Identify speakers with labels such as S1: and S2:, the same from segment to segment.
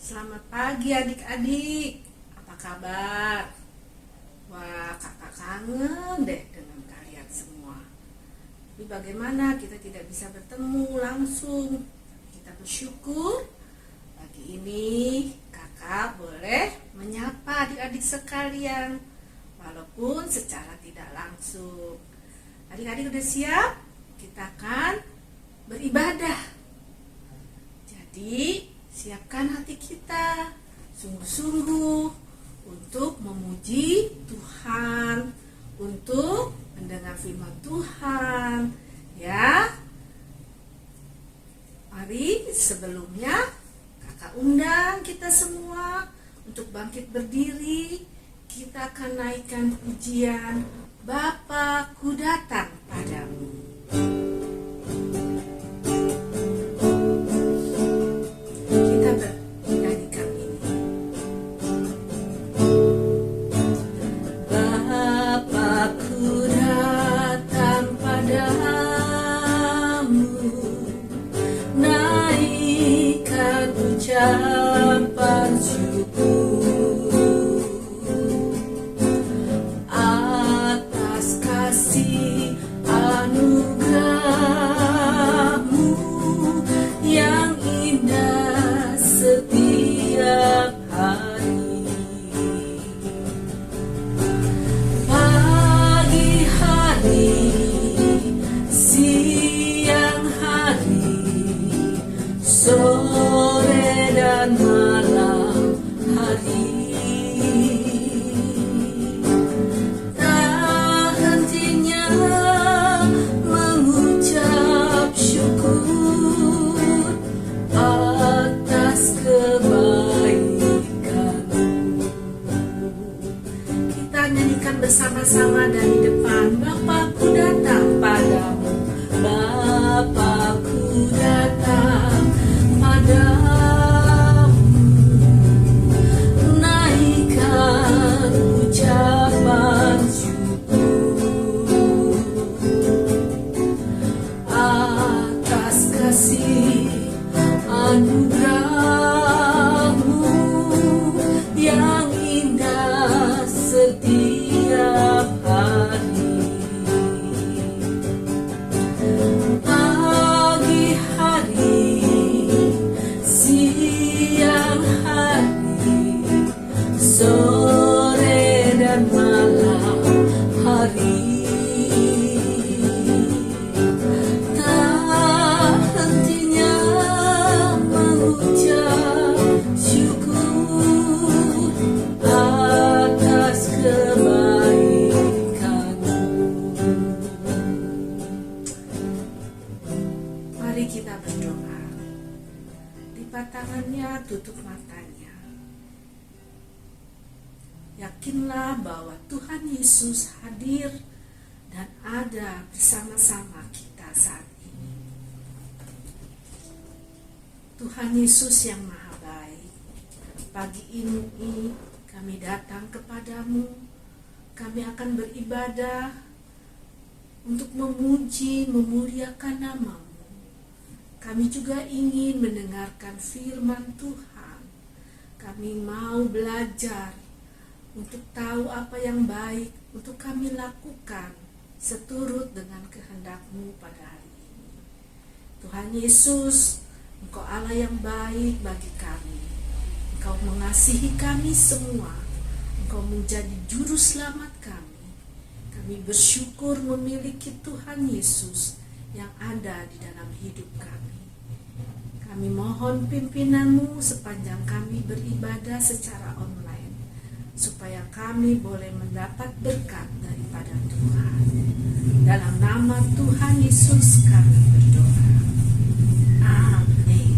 S1: Selamat pagi adik-adik, apa kabar? Wah, kakak kangen deh dengan kalian semua. Tapi bagaimana kita tidak bisa bertemu langsung? Kita bersyukur pagi ini kakak boleh menyapa adik-adik sekalian, walaupun secara tidak langsung. Adik-adik udah siap? Kita akan beribadah. Jadi siapkan hati kita sungguh-sungguh untuk memuji Tuhan, untuk mendengar firman Tuhan, ya. Mari sebelumnya kakak undang kita semua untuk bangkit berdiri. Kita akan naikkan pujian Bapa, ku datang padamu.
S2: Sore dan malam hari, tak hentinya mengucap syukur atas kebaikan-Mu.
S1: Kita nyanyikan bersama-sama dari depan. Bapa-Ku datang padamu,
S2: Bapa-Ku datang padamu, naikkan ucapan syukur atas kasih anugerah-Mu yang indah setiap hari. Pagi hari, siang hari, sore dan malam hari, tak hentinya mengucap syukur atas kebaikan-Mu.
S1: mari kita berdoa. Lipat tangannya, tutup matanya. Yakinlah bahwa Tuhan Yesus hadir dan ada bersama-sama kita saat ini. Tuhan Yesus yang Maha Baik, pagi ini kami datang kepadamu. Kami akan beribadah untuk memuji, memuliakan nama-Mu. Kami juga ingin mendengarkan firman Tuhan. Kami mau belajar untuk tahu apa yang baik untuk kami lakukan seturut dengan kehendak-Mu pada hari ini. Tuhan Yesus, Engkau Allah yang baik bagi kami. Engkau mengasihi kami semua. Engkau menjadi juru selamat kami. Kami bersyukur memiliki Tuhan Yesus yang ada di dalam hidup kami. Kami mohon pimpinan-Mu sepanjang kami beribadah secara online, supaya kami boleh mendapat berkat daripada Tuhan. Dalam nama Tuhan Yesus kami berdoa. Amin.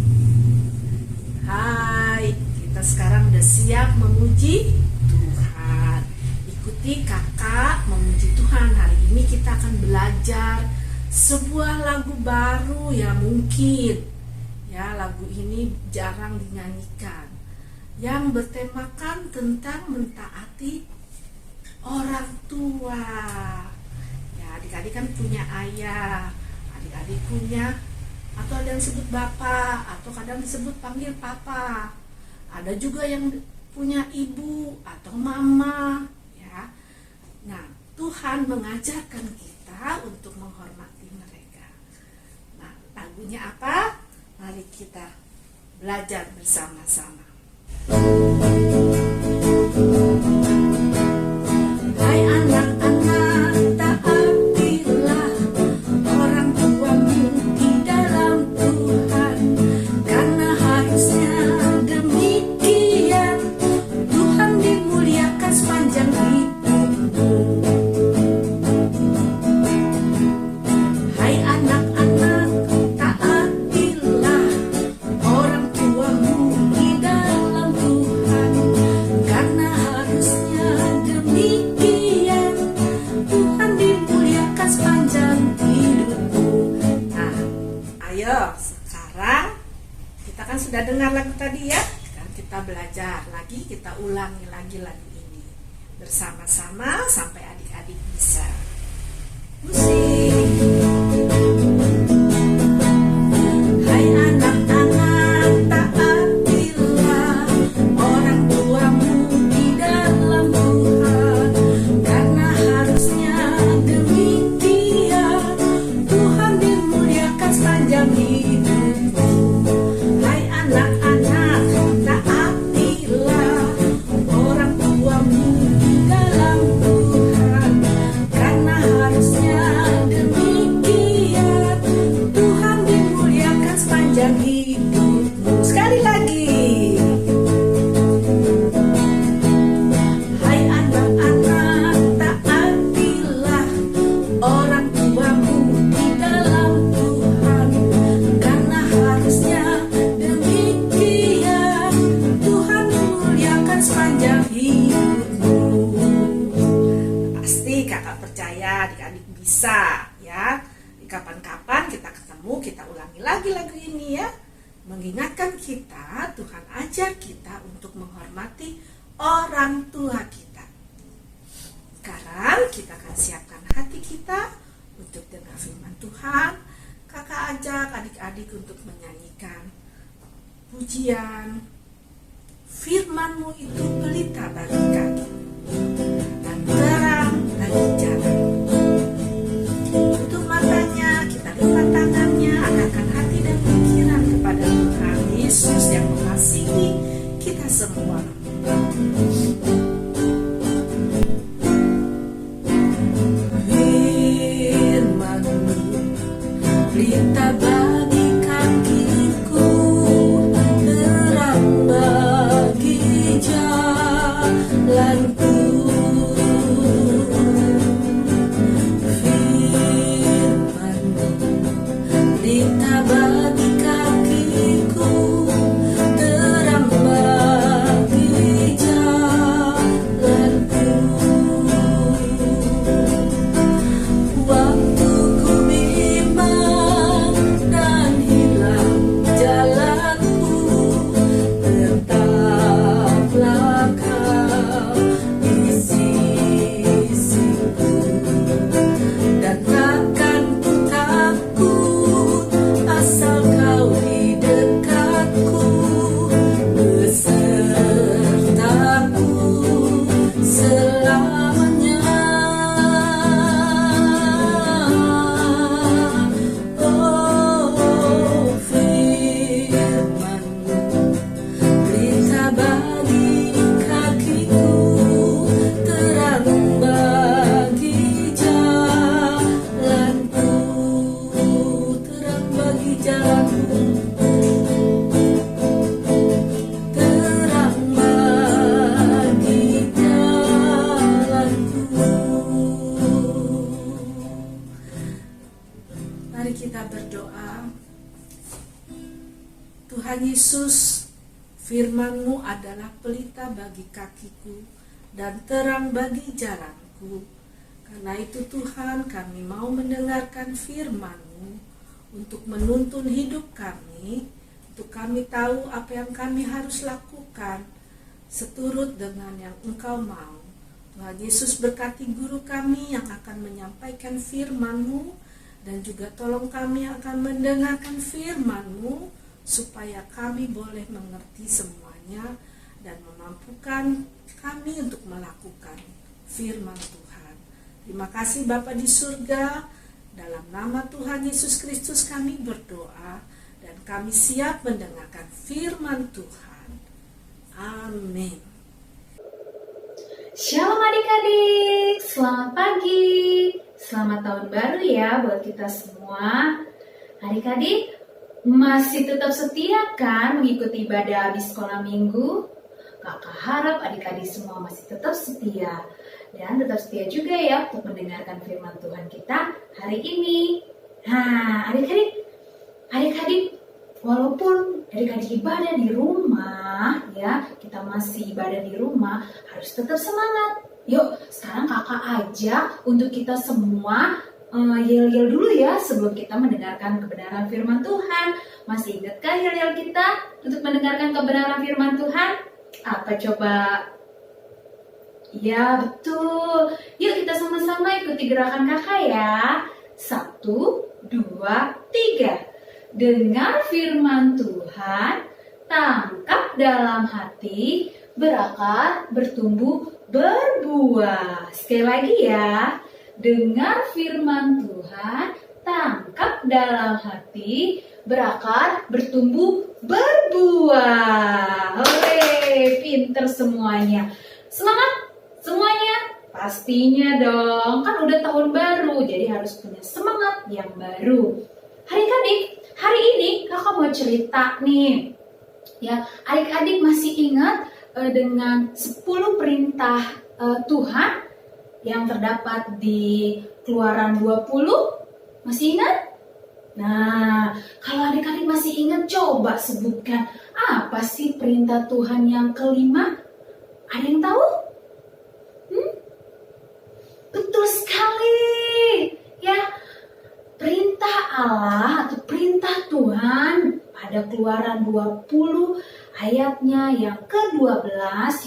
S1: Hai, kita sekarang udah siap memuji Tuhan. Ikuti kakak memuji Tuhan. Hari ini kita akan belajar sebuah lagu baru yang mungkin lagu ini jarang dinyanyikan, yang bertemakan tentang mentaati orang tua. Ya, adik-adik kan punya ayah, adik-adik punya, atau ada yang disebut bapak, atau kadang disebut panggil papa. Ada juga yang punya ibu atau mama, ya. Nah, Tuhan mengajarkan kita untuk menghormati mereka. Nah, lagunya apa? Mari kita belajar bersama-sama. Hai anak-anak, taatilah orang tuamu di dalam Tuhan, karena harusnya demikian. Tuhan dimuliakan sepanjang hidupmu. Hai anak-anak, taatilah orang tuamu di dalam Tuhan, karena harusnya demikian. Tuhan dimuliakan sepanjang hidupmu. Nah, ayo sekarang kita kan sudah dengar lagu tadi ya. Sekarang kita belajar lagi, kita ulangi lagi lagu ini bersama-sama sampai adik-adik bisa. Musik. Hai anak-anak, taatilah orang tuamu di dalam Tuhan, karena harusnya demikian. Tuhan dimuliakan sepanjang hidupmu. Hai anak-anak, taatilah orang tuamu di dalam Tuhan, karena harusnya demikian. Tuhan dimuliakan sepanjang hidupmu. Sekali lagi. Hai anak-anak, taatilah orang tuamu di dalam Tuhan, karena harusnya demikian. Tuhan dimuliakan sepanjang hidupmu. Pasti kakak percaya adik-adik bisa ya. Di kapan-kapan kita ketemu, kita ulangi lagi lagu ini ya. Mengingatkan kita, Tuhan ajar kita untuk menghormati orang tua kita. Sekarang kita akan siapkan hati kita untuk dengar firman Tuhan. Kakak ajak adik-adik untuk menyanyikan pujian. Firman-Mu itu pelita bagi kaki dan terang bagi jalan. Tutup matanya, kita lipat tangannya, arahkan hati dan pikiran kepada Tuhan Yesus yang mengasihi kita semua. Firman-Mu pelita bagi kakiku, terang bagi jalanku. Firman-Mu pelita bagi kakiku, terang bagi jalanku. Waktu ku bimbang dan hilang jalanku, tetaplah Kau di sisiku, dan takkan ku takut asal Kau di dekatku, besertaku selamanya. Oh, firman-Mu pelita bagi kakiku, terang bagi jalanku, terang bagi jalanku, terang bagi jalanku. Mari kita berdoa. Tuhan Yesus, firman-Mu adalah pelita bagi kakiku dan terang bagi jalanku. Karena itu Tuhan, kami mau mendengarkan firman-Mu untuk menuntun hidup kami, untuk kami tahu apa yang kami harus lakukan seturut dengan yang Engkau mau. Tuhan Yesus, berkati guru kami yang akan menyampaikan firman-Mu, dan juga tolong kami akan mendengarkan firman-Mu supaya kami boleh mengerti semuanya. kiranya dan memampukan kami untuk melakukan firman Tuhan. Terima kasih Bapa di surga, dalam nama Tuhan Yesus Kristus kami berdoa dan kami siap mendengarkan firman Tuhan. Amin.
S3: Shalom adik-adik, selamat pagi, selamat tahun baru ya buat kita semua. Adik-adik masih tetap setia kan mengikuti ibadah habis sekolah minggu? Kakak harap adik-adik semua masih tetap setia dan tetap setia juga ya untuk mendengarkan firman Tuhan kita hari ini. Nah adik-adik walaupun adik-adik ibadah di rumah ya, kita masih ibadah di rumah, harus tetap semangat. Yuk sekarang kakak ajak untuk kita semua yel-yel dulu ya sebelum kita mendengarkan kebenaran firman Tuhan. Masih ingatkah yel-yel kita untuk mendengarkan kebenaran firman Tuhan? Apa coba? Ya betul. Yuk kita sama-sama ikuti gerakan kakak ya. 1, 2, 3. Dengar firman Tuhan, tangkap dalam hati, berakar, bertumbuh, berbuah. Sekali lagi ya. Dengar firman Tuhan, tangkap dalam hati, berakar, bertumbuh, berbuah. Hore, pinter semuanya. Semangat semuanya? Pastinya dong, kan udah tahun baru, jadi harus punya semangat yang baru. Adik-adik, hari ini kakak mau cerita nih. Ya, adik-adik masih ingat dengan 10 perintah Tuhan yang terdapat di Keluaran 20? Masih ingat? Nah, kalau adik-adik masih ingat, coba sebutkan apa sih perintah Tuhan yang kelima? Ada yang tahu? Betul sekali. Ya, perintah Allah atau perintah Tuhan pada Keluaran 20 ayatnya yang ke-12.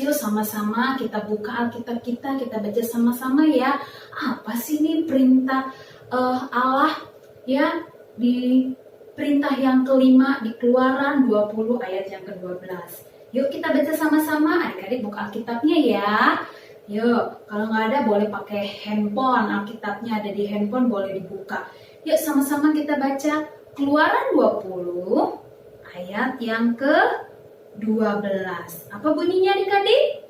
S3: Yuk sama-sama kita buka Alkitab kita baca sama-sama ya. Apa sih ini perintah Allah ya di perintah yang kelima di Keluaran 20 ayat yang ke-12. Yuk kita baca sama-sama, adik-adik buka Alkitabnya ya. Yuk, kalau nggak ada boleh pakai handphone, Alkitabnya ada di handphone boleh dibuka. Yuk sama-sama kita baca Keluaran 20 ayat yang ke-12. Apa bunyinya adik-adik?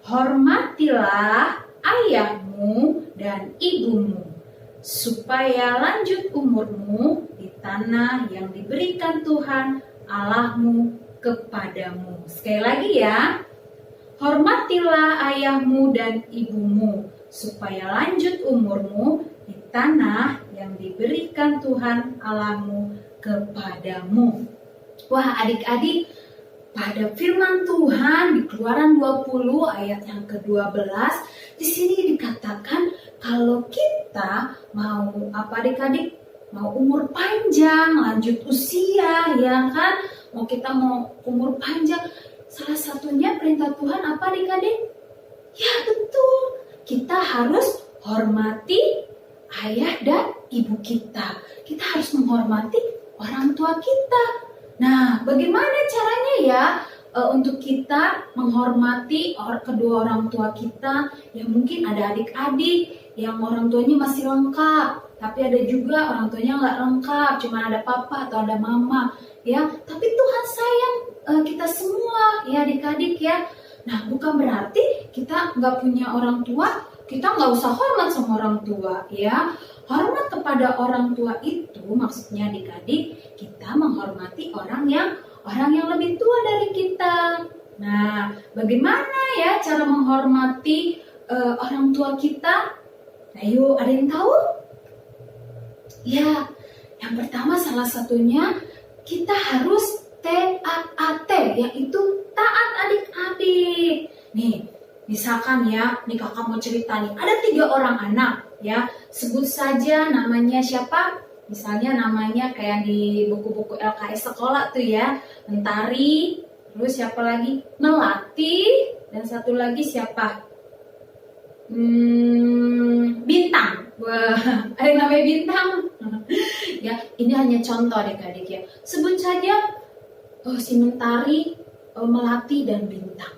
S3: Hormatilah ayahmu dan ibumu, supaya lanjut umurmu di tanah yang diberikan Tuhan Allahmu kepadamu. Sekali lagi ya. Hormatilah ayahmu dan ibumu, supaya lanjut umurmu di tanah yang diberikan Tuhan Allahmu kepadamu. Wah adik-adik, pada firman Tuhan di Keluaran 20 ayat yang ke-12, di sini dikatakan kalau kita mau apa adik-adik? Mau umur panjang, lanjut usia ya kan? Kita mau umur panjang, salah satunya perintah Tuhan apa adik-adik? Ya betul, kita harus hormati ayah dan ibu kita. Kita harus menghormati orang tua kita. Nah, bagaimana caranya ya untuk kita menghormati kedua orang tua kita? Ya mungkin ada adik-adik yang orang tuanya masih lengkap, tapi ada juga orang tuanya nggak lengkap, cuma ada papa atau ada mama. Ya, tapi Tuhan sayang kita semua ya adik-adik ya. Nah bukan berarti kita nggak punya orang tua, kita nggak usah hormat sama orang tua ya. Hormat kepada orang tua itu maksudnya adik-adik kita menghormati orang yang lebih tua dari kita. Nah bagaimana ya cara menghormati orang tua kita? Ayo ada yang tahu? Ya yang pertama salah satunya kita harus TAAT, yaitu taat adik-adik. Nih, misalkan ya, nih kakak mau cerita nih, ada 3 orang anak ya, sebut saja namanya siapa? Misalnya namanya kayak di buku-buku LKS sekolah tuh ya, Mentari, terus siapa lagi? Melati, dan satu lagi siapa? Bintang. Wah, ada yang namanya Bintang. Ya, ini hanya contoh adik-adik ya. Sebut saja si Mentari Melati dan Bintang.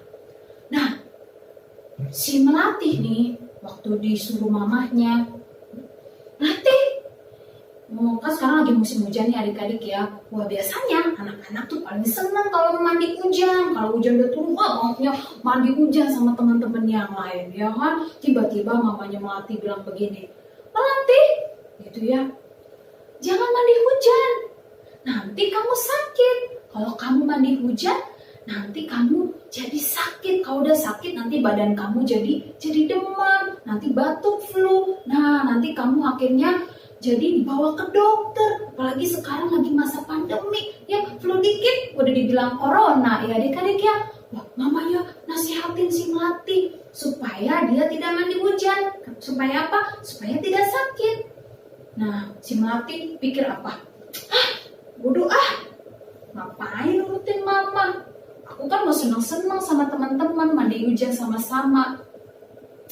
S3: Nah, si Melati nih waktu disuruh mamahnya, Melati, kan sekarang lagi musim hujan nih adik-adik ya. Wah, biasanya anak-anak tuh paling senang kalau mandi hujan. Kalau hujan udah turun, wah maunya mandi hujan sama teman-teman yang lain, ya kan? Tiba-tiba mamanya Melati bilang begini, Melati, gitu ya, jangan mandi hujan, nanti kamu sakit. Kalau kamu mandi hujan, nanti kamu jadi sakit. Kalau udah sakit, nanti badan kamu jadi demam, nanti batuk, flu. Nah, nanti kamu akhirnya jadi dibawa ke dokter. Apalagi sekarang lagi masa pandemi, ya flu dikit udah dibilang corona, ya adik-adik ya. Wah, mamanya nasihatin si Melati supaya dia tidak mandi hujan. Supaya apa? Supaya tidak sakit. Nah, si Melati pikir apa? Bodoh ngapain nurutin mama? Aku kan mau senang-senang sama teman-teman mandi hujan sama-sama.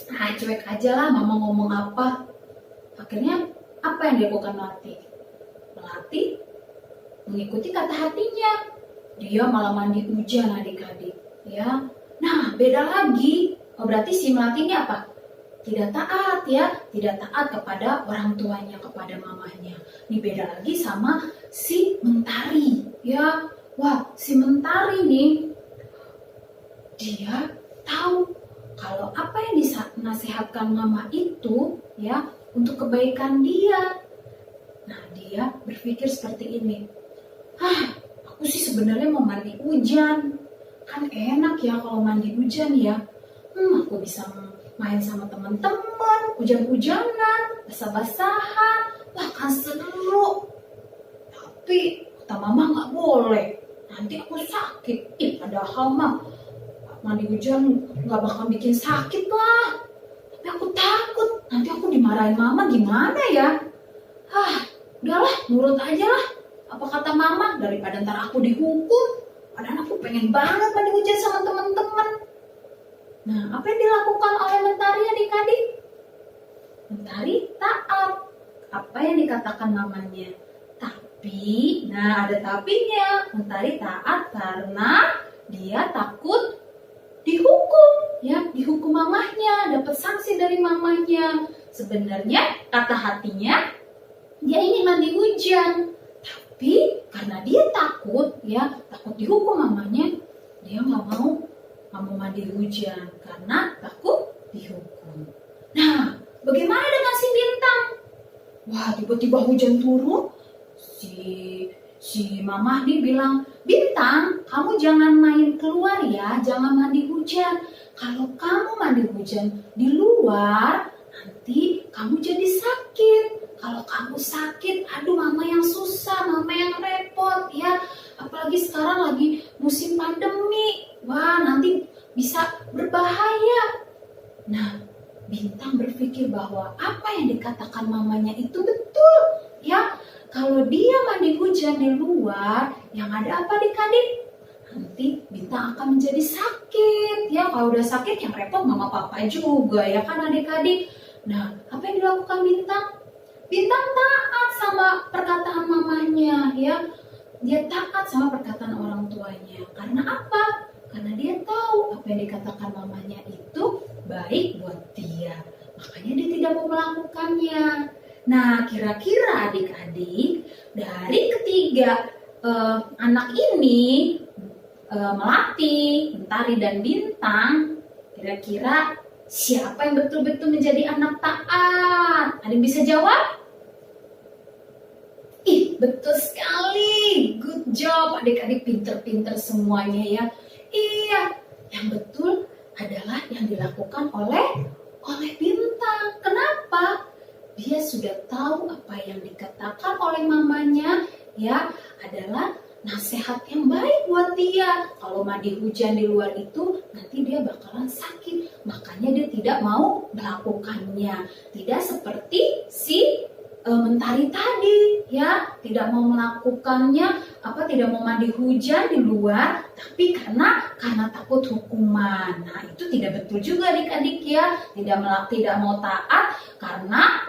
S3: Nah, cuek aja lah mama ngomong apa. Akhirnya apa yang dilakukan Melati? Melati mengikuti kata hatinya. Dia malah mandi hujan adik-adik, ya. Nah, beda lagi. Oh, berarti si Melati ini apa? Tidak taat ya, tidak taat kepada orang tuanya, kepada mamahnya. Ini beda lagi sama si Mentari, ya. Wah, si Mentari nih, dia tahu kalau apa yang dinasihatkan mama itu, ya, untuk kebaikan dia. Nah, dia berpikir seperti ini. Aku sih sebenarnya mau mandi hujan. Kan enak ya kalau mandi hujan ya. Aku bisa main sama teman-teman, hujan-hujanan, basah-basahan, bahkan seru. Tapi kata mama nggak boleh, nanti aku sakit. Padahal mah mandi hujan nggak bakal bikin sakit lah. Tapi aku takut, nanti aku dimarahin mama gimana ya? Udahlah, nurut aja lah. Apa kata mama, daripada ntar aku dihukum. Padahal aku pengen banget mandi hujan sama teman-teman. Nah, apa yang dilakukan oleh Mentari adik-adik? Mentari taat apa yang dikatakan mamanya. Tapi, nah ada tapinya. Mentari taat karena dia takut dihukum, ya, dihukum mamahnya, dapat sanksi dari mamahnya. Sebenarnya kata hatinya dia ingin mandi hujan, tapi karena dia takut, ya, takut dihukum mamanya, dia nggak mau mandi hujan karena takut dihukum. Nah, bagaimana dengan si Bintang? Wah, tiba-tiba hujan turun, si mamah nih bilang, Bintang, kamu jangan main keluar ya, jangan mandi hujan. Kalau kamu mandi hujan di luar, nanti kamu jadi sakit. Kalau kamu sakit, aduh mama yang susah, mama yang repot ya. Apalagi sekarang lagi musim pandemi. Wah, nanti bisa berbahaya. Nah, Bintang berpikir bahwa apa yang dikatakan mamanya itu betul. Ya, kalau dia mandi hujan di luar, yang ada apa adik-adik? Nanti Bintang akan menjadi sakit. Ya, kalau udah sakit yang repot mama papa juga ya kan adik-adik. Nah, apa yang dilakukan Bintang? Bintang taat sama perkataan mamanya, ya. Dia taat sama perkataan orang tuanya. Karena apa? Karena dia tahu apa yang dikatakan mamanya itu baik buat dia. Makanya dia tidak mau melakukannya. Nah, kira-kira adik-adik dari ketiga anak ini, Melati, Mentari, dan Bintang, kira-kira siapa yang betul-betul menjadi anak taat? Ada yang bisa jawab? Betul sekali. Good job, adik-adik pinter-pinter semuanya ya. Iya, yang betul adalah yang dilakukan oleh Bintang. Kenapa? Dia sudah tahu apa yang dikatakan oleh mamanya, ya, adalah nasihat yang baik buat dia. Kalau mandi hujan di luar itu nanti dia bakalan sakit. Makanya dia tidak mau melakukannya. Tidak seperti si Mentari tadi, ya, tidak mau melakukannya, tidak mau mandi hujan di luar, tapi karena takut hukuman. Nah, itu tidak betul juga adik-adik ya. Tidak mau taat karena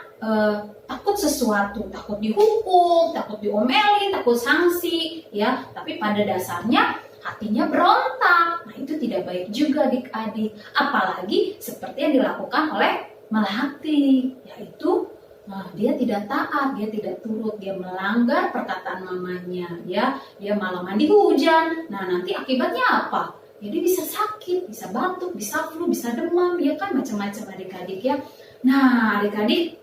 S3: takut sesuatu, takut dihukum, takut diomelin, takut sanksi, ya. Tapi pada dasarnya hatinya berontak. Nah, itu tidak baik juga adik-adik. Apalagi seperti yang dilakukan oleh Melati, yaitu dia tidak taat, dia tidak turut, dia melanggar perkataan mamanya, ya, dia malah mandi hujan. Nah, nanti akibatnya apa? Jadi bisa sakit, bisa batuk, bisa flu, bisa demam, ya kan, macam-macam adik-adik ya. Nah, adik-adik,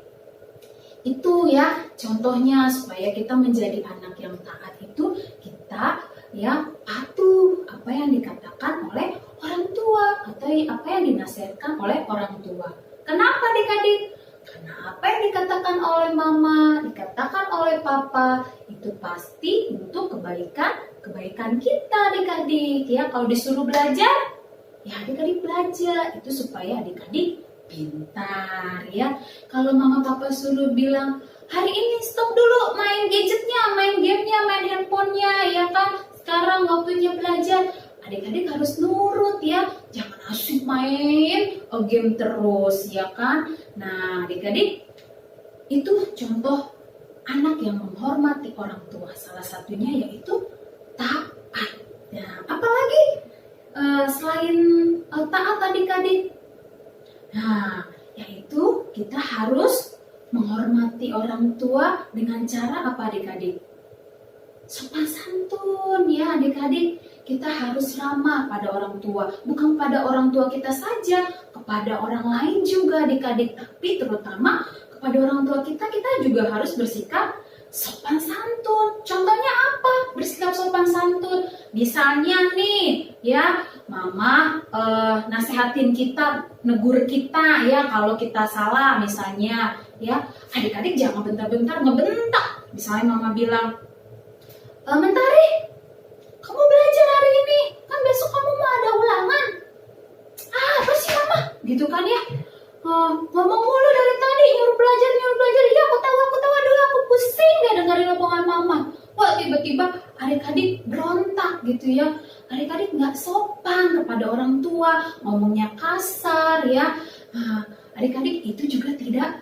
S3: itu ya contohnya supaya kita menjadi anak yang taat itu kita ya patuh apa yang dikatakan oleh orang tua atau apa yang dinasihatkan oleh orang tua. Kenapa adik-adik? Karena apa yang dikatakan oleh mama, dikatakan oleh papa, itu pasti untuk kebaikan kita adik-adik. Ya, kalau disuruh belajar, ya adik-adik belajar. Itu supaya adik-adik pintar ya. Kalau mama papa suruh bilang, hari ini stop dulu main gadgetnya, main gamenya, main handphonenya, ya kan. Sekarang waktunya belajar. Adik-adik harus nurut ya, jangan asyik main game terus ya kan. Nah adik-adik, itu contoh anak yang menghormati orang tua. Salah satunya yaitu taat. Nah apalagi selain taat adik-adik, nah yaitu kita harus menghormati orang tua dengan cara apa adik-adik? Sopan santun ya adik-adik. Kita harus ramah pada orang tua, bukan pada orang tua kita saja, kepada orang lain juga adik-adik, tapi terutama kepada orang tua kita juga harus bersikap sopan santun. Contohnya apa? Bersikap sopan santun. Misalnya nih, ya, mama nasehatin kita, negur kita ya kalau kita salah misalnya, ya. Adik-adik jangan bentar-bentar ngebentak. Misalnya mama bilang, Mentari, kamu belajar hari ini, kan besok kamu mau ada ulangan. Apa sih mama? Gitu kan ya. Ngomong mulu dari tadi, nyuruh belajar. Iya aku tahu, aduh aku pusing deh dengerin omongan mama. Wah tiba-tiba adik-adik berontak gitu ya. Adik-adik nggak sopan kepada orang tua, ngomongnya kasar ya. Adik-adik itu juga tidak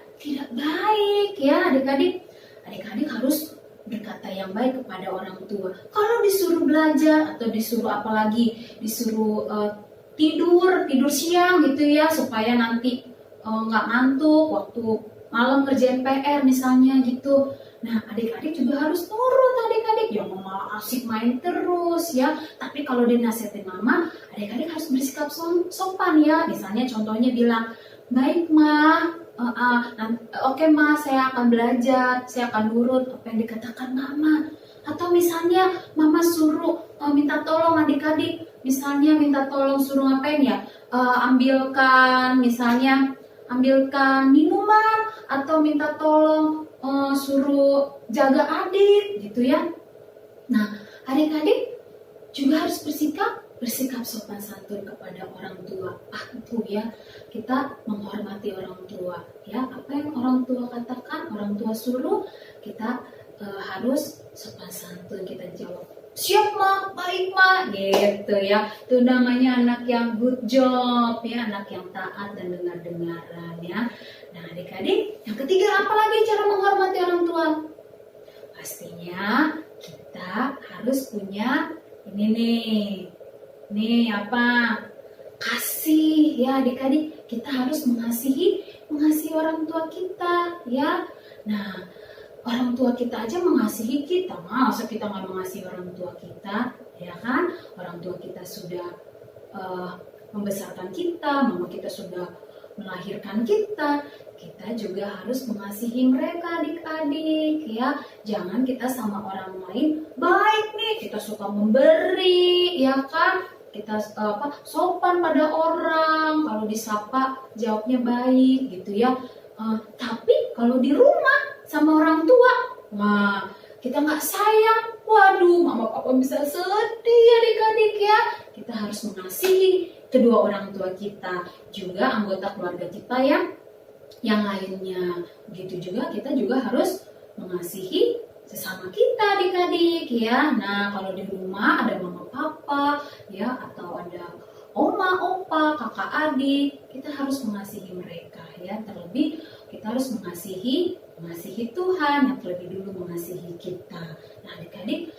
S3: baik ya adik-adik. Adik-adik harus berkata yang baik kepada orang tua. Kalau disuruh belajar atau disuruh apalagi disuruh tidur siang gitu ya supaya nanti nggak ngantuk waktu malam kerjain PR misalnya gitu. Nah adik-adik juga harus nurut adik-adik, jangan malah asik main terus ya. Tapi kalau dinasihatin mama, adik-adik harus bersikap sopan ya. Misalnya contohnya bilang, baik ma, oke ma, saya akan belajar, saya akan nurut apa yang dikatakan mama. Atau misalnya mama suruh minta tolong adik-adik, misalnya minta tolong suruh ngapain ya, ambilkan minuman, atau minta tolong suruh jaga adik gitu ya. Nah adik-adik juga harus bersikap sopan santun kepada orang tua. Itu ya, kita menghormati orang tua ya. Apa yang orang tua katakan, orang tua suruh, kita harus sopan santun. Kita jawab, siap ma, baik ma, gitu ya. Itu namanya anak yang good job ya, anak yang taat dan dengar-dengaran ya. Nah adik-adik, yang ketiga apa lagi cara menghormati orang tua? Pastinya kita harus punya ini nih apa? Kasih ya adik-adik. Kita harus mengasihi orang tua kita ya. Nah orang tua kita aja mengasihi kita, masa kita nggak mengasihi orang tua kita, ya kan? Orang tua kita sudah membesarkan kita, mama kita sudah melahirkan kita juga harus mengasihi mereka adik-adik ya. Jangan kita sama orang lain baik nih, kita suka memberi, ya kan? Kita sopan pada orang, kalau disapa jawabnya baik gitu ya. Tapi kalau di rumah sama orang tua, wah kita nggak sayang, waduh mama papa bisa sedih adik-adik ya. Kita harus mengasihi kedua orang tua kita, juga anggota keluarga kita yang lainnya. Begitu juga kita juga harus mengasihi sesama kita adik-adik ya. Nah kalau di rumah ada mama papa ya, atau ada oma, opa, kakak, adik, kita harus mengasihi mereka ya. Terlebih kita harus mengasihi Tuhan yang terlebih dulu mengasihi kita. Nah adik-adik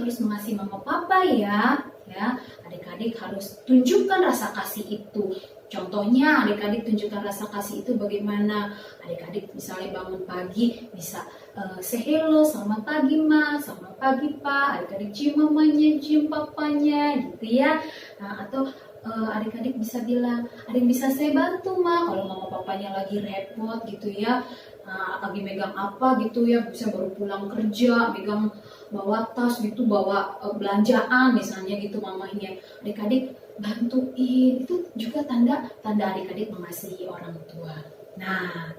S3: harus mengasihi mama papa ya. Ya, adik-adik harus tunjukkan rasa kasih itu. Contohnya, adik-adik tunjukkan rasa kasih itu bagaimana? Adik-adik misalnya bangun pagi bisa say hello, selamat pagi ma, selamat pagi pak. Adik-adik cium mamanya, cium papanya, gitu ya. Nah, atau adik-adik bisa bilang, adik bisa saya bantu ma, kalau mama papanya lagi repot gitu ya. Lagi megang apa gitu ya, bisa baru pulang kerja, megang bawa tas gitu, bawa belanjaan misalnya gitu mamanya, adik-adik bantuin, itu juga tanda adik-adik mengasihi orang tua. Nah,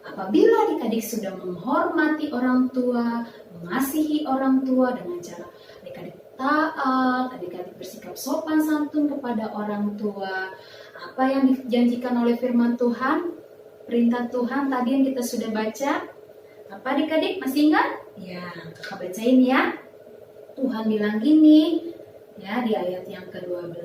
S3: apabila adik-adik sudah menghormati orang tua, mengasihi orang tua dengan cara adik-adik taat, adik-adik bersikap sopan santun kepada orang tua, apa yang dijanjikan oleh firman Tuhan, perintah Tuhan tadi yang kita sudah baca, apa adik-adik masih ingat? Ya, kakak bacain ya. Tuhan bilang gini, ya di ayat yang ke-12.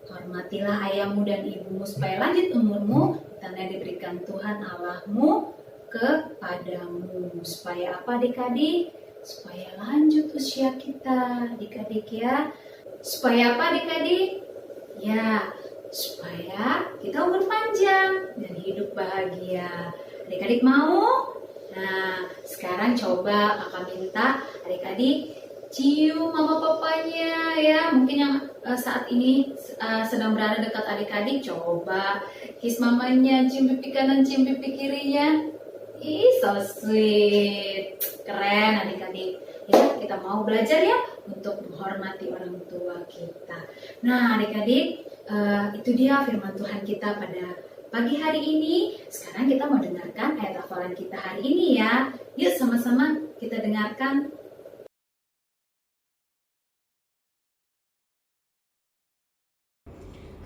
S3: Hormatilah ayahmu dan ibumu supaya lanjut umurmu, tanda diberikan Tuhan Allahmu kepadamu. Supaya apa adik-adik? Supaya lanjut usia kita, adik-adik ya. Supaya apa adik-adik? Ya, supaya kita umur panjang dan hidup bahagia. Adik-adik mau? Nah, sekarang coba kakak minta adik-adik cium mama papanya ya. Mungkin yang saat ini sedang berada dekat adik-adik, coba kiss mamanya, cium pipi kanan, cium pipi kirinya. Ih, so sweet. Keren adik-adik. Ya, kita mau belajar ya untuk menghormati orang tua kita. Nah, adik-adik, itu dia firman Tuhan kita pada pagi hari ini. Sekarang kita mau dengarkan ayat hafalan kita hari ini ya. Yuk sama-sama kita dengarkan.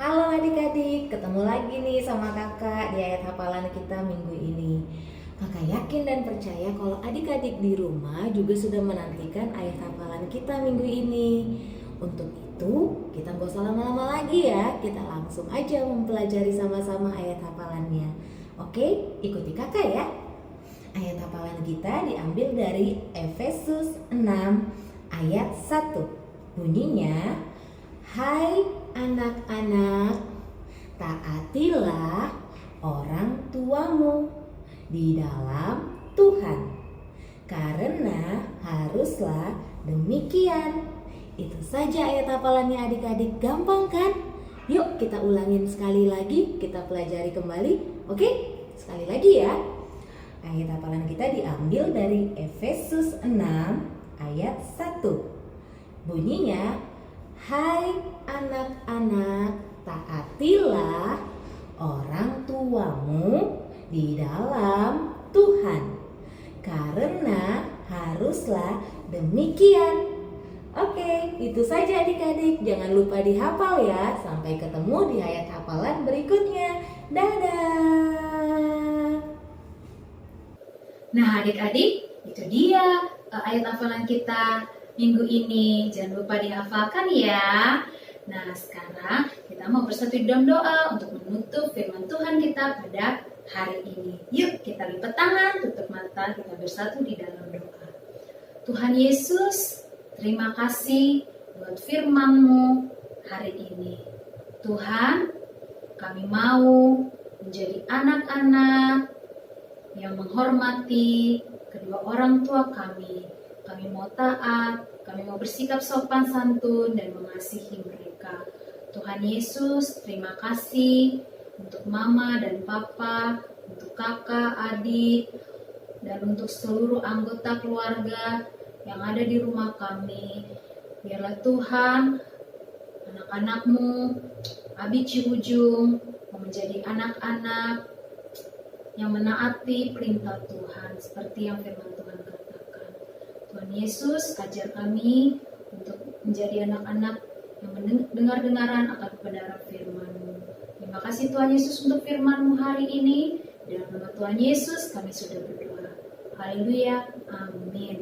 S4: Halo adik-adik, ketemu lagi nih sama kakak di ayat hafalan kita minggu ini. Kakak yakin dan percaya kalau adik-adik di rumah juga sudah menantikan ayat hafalan kita minggu ini. Untuk itu, kita nggak usah lama-lama lagi ya, kita langsung aja mempelajari sama-sama ayat hafalannya. Oke, ikuti kakak ya. Ayat hafalan kita diambil dari Efesus 6 ayat 1. Bunyinya, hai anak-anak, taatilah orang tuamu di dalam Tuhan, karena haruslah demikian. Itu saja ayat hafalannya adik-adik, gampang kan? Yuk kita ulangin sekali lagi, kita pelajari kembali. Oke, sekali lagi ya. Ayat hafalan kita diambil dari Efesus 6 ayat 1. Bunyinya, hai anak-anak, taatilah orang tuamu di dalam Tuhan, karena haruslah demikian. Oke, itu saja adik-adik. Jangan lupa dihafal ya. Sampai ketemu di ayat hafalan berikutnya. Dadah.
S3: Nah adik-adik, itu dia ayat hafalan kita minggu ini. Jangan lupa dihafalkan ya. Nah sekarang kita mau bersatu di dalam doa untuk menutup firman Tuhan kita pada hari ini. Yuk kita lipat tangan, tutup mata, kita bersatu di dalam doa. Tuhan Yesus, terima kasih buat firman-Mu hari ini. Tuhan, kami mau menjadi anak-anak yang menghormati kedua orang tua kami. Kami mau taat, kami mau bersikap sopan santun dan mengasihi mereka. Tuhan Yesus, terima kasih untuk mama dan papa, untuk kakak, adik, dan untuk seluruh anggota keluarga yang ada di rumah kami. Biarlah Tuhan, anak-anak-Mu, Abi Cihujung, menjadi anak-anak yang menaati perintah Tuhan, seperti yang firman Tuhan katakan. Tuhan Yesus, ajar kami untuk menjadi anak-anak yang mendengar-dengaran akan kebenaran firman-Mu. Terima kasih Tuhan Yesus untuk firman-Mu hari ini. Dalam nama Tuhan Yesus kami sudah berdoa. Haleluya, amin.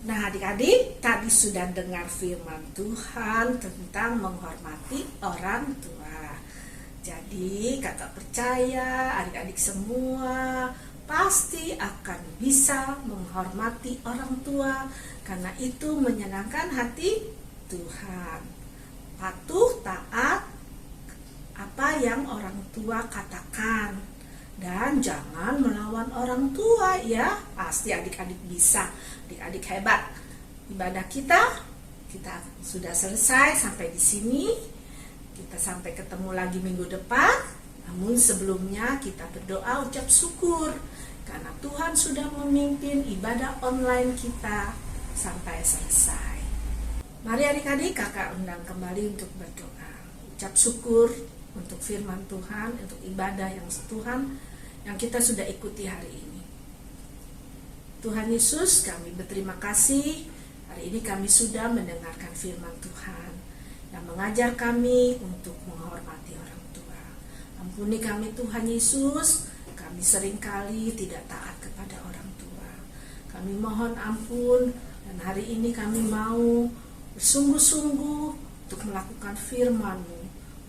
S1: Nah adik-adik, tadi sudah dengar firman Tuhan tentang menghormati orang tua. Jadi kakak percaya adik-adik semua pasti akan bisa menghormati orang tua, karena itu menyenangkan hati Tuhan. Patuh, taat apa yang orang tua katakan, dan jangan melawan orang tua ya. Pasti adik-adik bisa, adik-adik hebat. Ibadah kita sudah selesai sampai di sini. Kita sampai ketemu lagi minggu depan. Namun sebelumnya kita berdoa ucap syukur karena Tuhan sudah memimpin ibadah online kita sampai selesai. Mari adik-adik, kakak undang kembali untuk berdoa. Ucap syukur untuk firman Tuhan, untuk ibadah yang Tuhan yang kita sudah ikuti hari ini. Tuhan Yesus, kami berterima kasih. Hari ini kami sudah mendengarkan firman Tuhan yang mengajar kami untuk menghormati orang tua. Ampuni kami Tuhan Yesus, kami seringkali tidak taat kepada orang tua. Kami mohon ampun, dan hari ini kami mau bersungguh-sungguh untuk melakukan firman-Mu,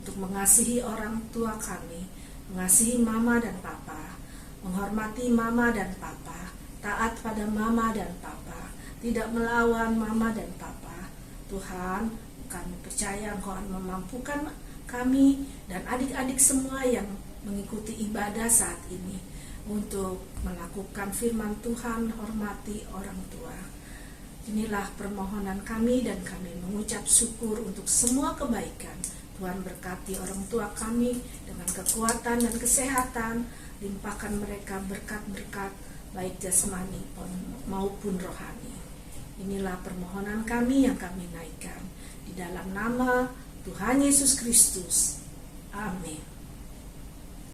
S1: untuk mengasihi orang tua kami, mengasihi mama dan papa, menghormati mama dan papa, taat pada mama dan papa, tidak melawan mama dan papa. Tuhan, kami percaya Engkau akan memampukan kami dan adik-adik semua yang mengikuti ibadah saat ini untuk melakukan firman Tuhan, hormati orang tua. Inilah permohonan kami dan kami mengucap syukur untuk semua kebaikan. Tuhan berkati orang tua kami dengan kekuatan dan kesehatan, limpahkan mereka berkat-berkat baik jasmani maupun rohani. Inilah permohonan kami yang kami naikkan di dalam nama Tuhan Yesus Kristus. Amin.